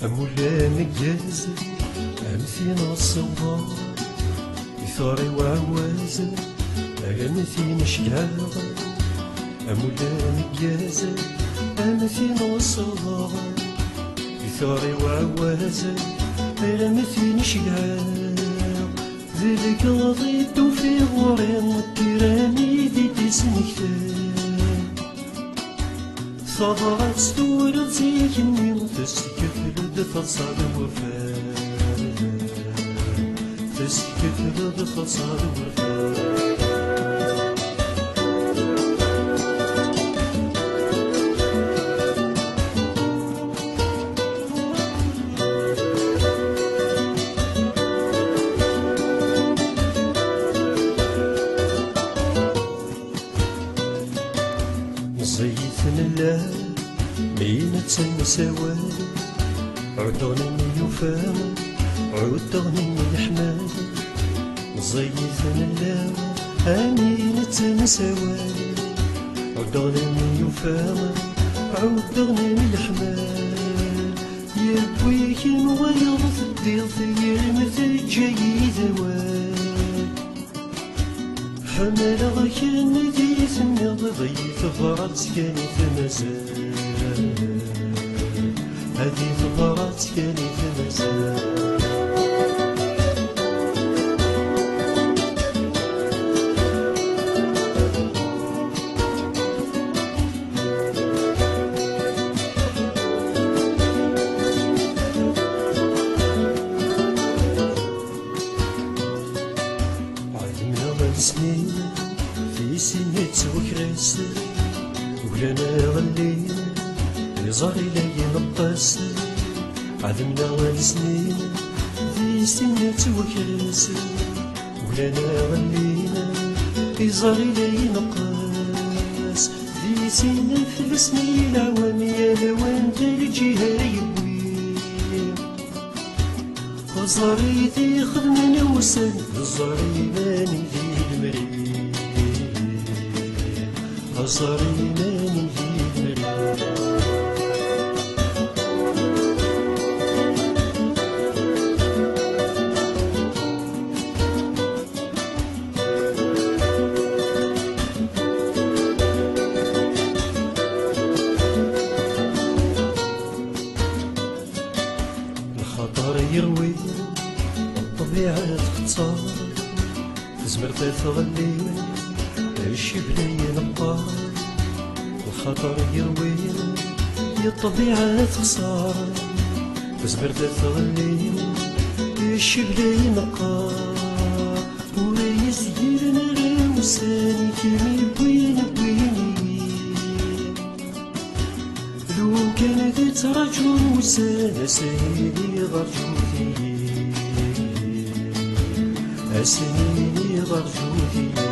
أمولا مجاز أمثين الصوار يثاري وعواز أمثين شجاع أمولا مجاز أمثين الصوار يثاري وعواز أمثين شجاع ذلك غضيت في غوري كرامي دي تسنكتان صدرت ستورد زيكني تسكت تصاد وفاء تسكت تصاد وفاء زيتنا الله مينة نسوى عدغني يفام عدغني يحمد زيتنا الله مينة نسوى عدغني يفام عدغني يحمد يبويك نغير في الديض يرمث جاي ذوال حمل غكان ندي ثميض ضيف فرات كاني ثمزال هذي فرات كاني ثمزال سنين في سنة وكراس ولانا غلينا يزاري لي نقاس عدمنا والسنين في سنة وكراس ولانا غلينا يزاري لي نقاس في سنة فلسنين العوام يا لوان الجهة يبوي وزاريتي خدمني وسن الزاري ماني صاريناني في المريض الخطر يروي الطبيعة تختار تزمر تغلي الشبلي نقار الخطر يروي الطبيعة تخسر تزمر تغلي الشبلي نقار ولا يسير نراوساني كيمي بوين بويني لو كانت ترجو موسى سيدي غرجو فيه أسنيني غرجو فيه